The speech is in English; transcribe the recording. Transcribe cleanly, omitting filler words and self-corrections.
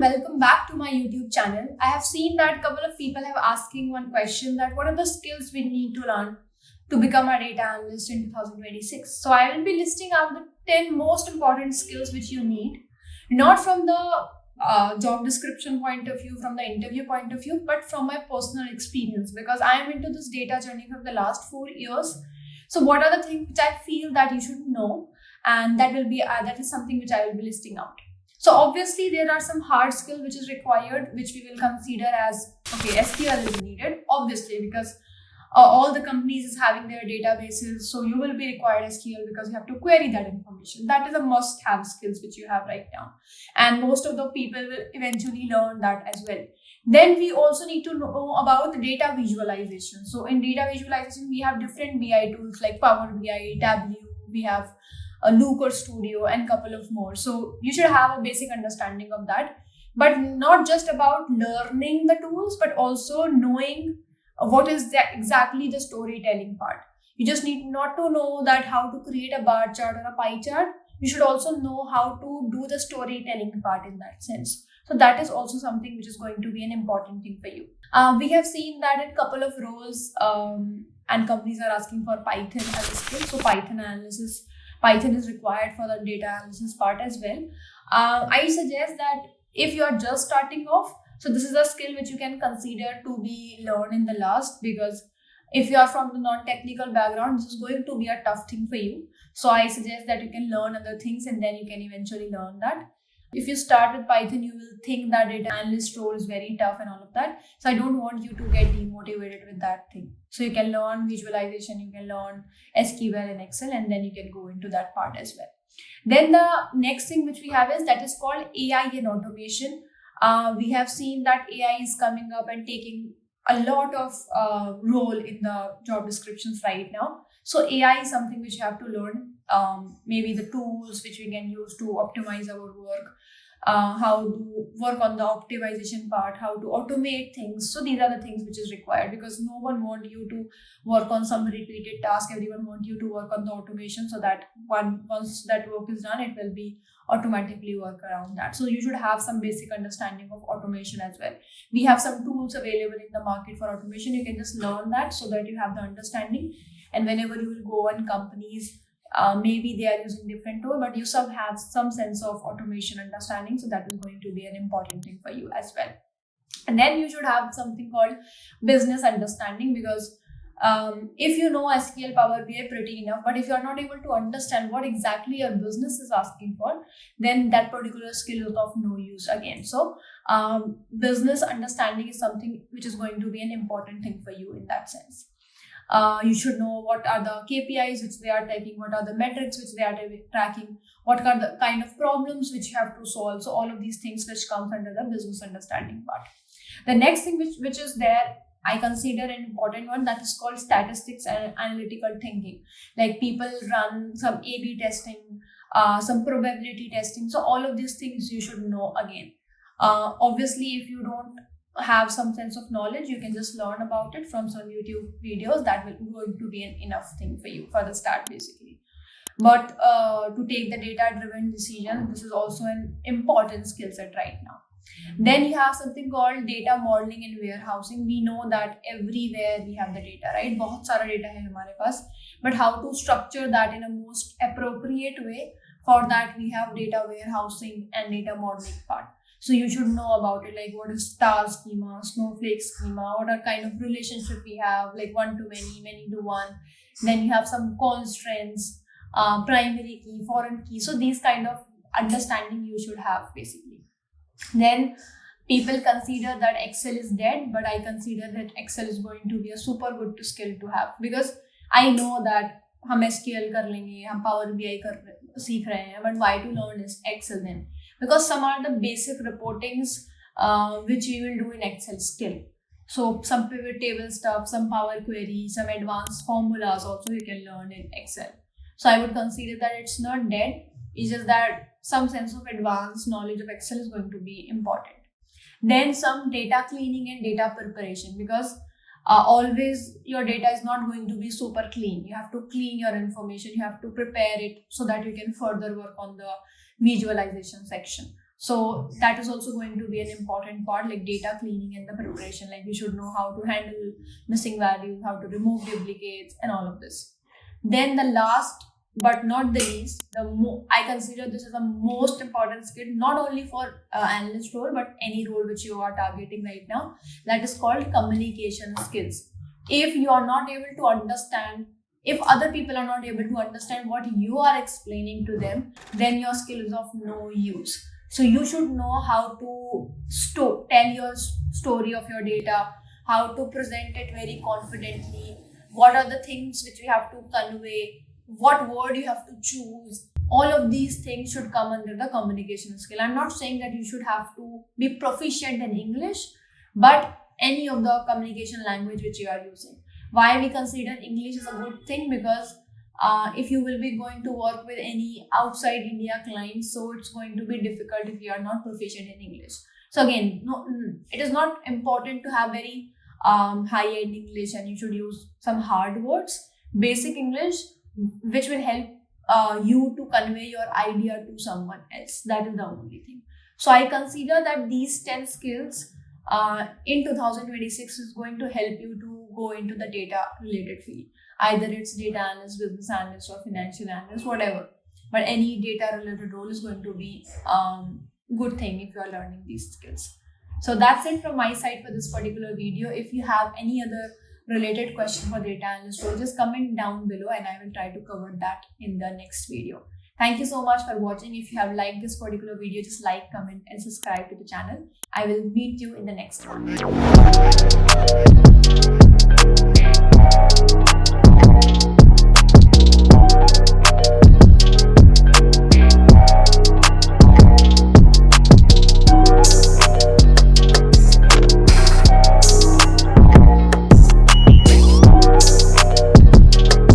welcome back to my YouTube channel. I have seen that a couple of people have asking one question that what are the skills we need to learn to become a data analyst in 2026. So I will be listing out the 10 most important skills which you need, not from the job description point of view, from the interview point of view, but from my personal experience because I am into this data journey for the last 4 years. So what are the things which I feel that you should know, and that is something which I will be listing out. So obviously there are some hard skill which is required, which we will consider as, okay, SQL is needed, obviously, because all the companies is having their databases. So you will be required SQL because you have to query that information. That is a must have skills which you have right now. And most of the people will eventually learn that as well. Then we also need to know about the data visualization. So in data visualization, we have different BI tools like Power BI, Tableau, we have a Looker Studio and couple of more. So you should have a basic understanding of that, but not just about learning the tools, but also knowing what is exactly the storytelling part. You just need not to know that how to create a bar chart or a pie chart. You should also know how to do the storytelling part in that sense. So that is also something which is going to be an important thing for you. We have seen that in couple of roles and companies are asking for Python as a skill. So Python is required for the data analysis part as well. I suggest that if you are just starting off, so this is a skill which you can consider to be learned in the last, because if you are from the non-technical background, this is going to be a tough thing for you. So I suggest that you can learn other things and then you can eventually learn that. If you start with Python, you will think that data analyst role is very tough and all of that. So I don't want you to get demotivated with that thing. So you can learn visualization, you can learn SQL and Excel, and then you can go into that part as well. Then the next thing which we have is that is called AI and automation. We have seen that AI is coming up and taking a lot of role in the job descriptions right now. So AI is something which you have to learn. Maybe the tools which we can use to optimize our work, how to work on the optimization part, how to automate things. So these are the things which is required, because no one wants you to work on some repeated task. Everyone wants you to work on the automation, so that once that work is done, it will be automatically work around that. So you should have some basic understanding of automation as well. We have some tools available in the market for automation. You can just learn that so that you have the understanding, and whenever you will go on companies, maybe they are using different tool, but you have some sense of automation understanding. So that is going to be an important thing for you as well. And then you should have something called business understanding, because if you know SQL, Power BI pretty enough, but if you are not able to understand what exactly your business is asking for, then that particular skill is of no use again. So business understanding is something which is going to be an important thing for you in that sense. You should know what are the KPIs which they are taking, what are the metrics which they are tracking, what are the kind of problems which you have to solve. So all of these things which comes under the business understanding part. The next thing which is there, I consider an important one, that is called statistics and analytical thinking. Like people run some A/B testing, some probability testing. So all of these things you should know again. Obviously, if you don't have some sense of knowledge, you can just learn about it from some YouTube videos. That will going to be an enough thing for you for the start basically. But to take the data driven decision, this is also an important skill set right now. Then you have something called data modeling and warehousing. We know that everywhere we have the data, right? बहुत सारा data है हमारे पास, but how to structure that in a most appropriate way, for that we have data warehousing and data modeling part. So you should know about it, like what is star schema, snowflake schema, what are kind of relationship we have, like one to many, many to one. Then you have some constraints, primary key, foreign key. So these kind of understanding you should have basically. Then people consider that Excel is dead, but I consider that Excel is going to be a super good skill to have, because I know that हम SQL कर लेंगे, हम Power BI सीख रहे हैं, but why to learn is Excel then? Because some are the basic reportings which you will do in Excel still. So some pivot table stuff, some Power Query, some advanced formulas also you can learn in Excel. So I would consider that it's not dead. It's just that some sense of advanced knowledge of Excel is going to be important. Then some data cleaning and data preparation, because always your data is not going to be super clean. You have to clean your information, you have to prepare it so that you can further work on the visualization section. So that is also going to be an important part, like data cleaning and the preparation. Like we should know how to handle missing values, how to remove duplicates, and all of this. Then the last but not the least, I consider this as the most important skill, not only for analyst role, but any role which you are targeting right now. That is called communication skills. If you are not able to understand, if other people are not able to understand what you are explaining to them, then your skill is of no use. So you should know how to tell your story of your data, how to present it very confidently, what are the things which you have to convey, what word you have to choose. All of these things should come under the communication skill. I'm not saying that you should have to be proficient in English, but any of the communication language which you are using. Why we consider English is a good thing? Because if you will be going to work with any outside India clients, so it's going to be difficult if you are not proficient in English. So again, no, it is not important to have very high-end English and you should use some hard words. Basic English, which will help you to convey your idea to someone else. That is the only thing. So I consider that these 10 skills in 2026 is going to help you to go into the data related field. Either it's data analyst, business analyst, or financial analyst, whatever. But any data related role is going to be good thing if you are learning these skills. So that's it from my side for this particular video. If you have any other related question for data analyst role, just comment down below and I will try to cover that in the next video. Thank you so much for watching. If you have liked this particular video, just like, comment and subscribe to the channel. I will meet you in the next one.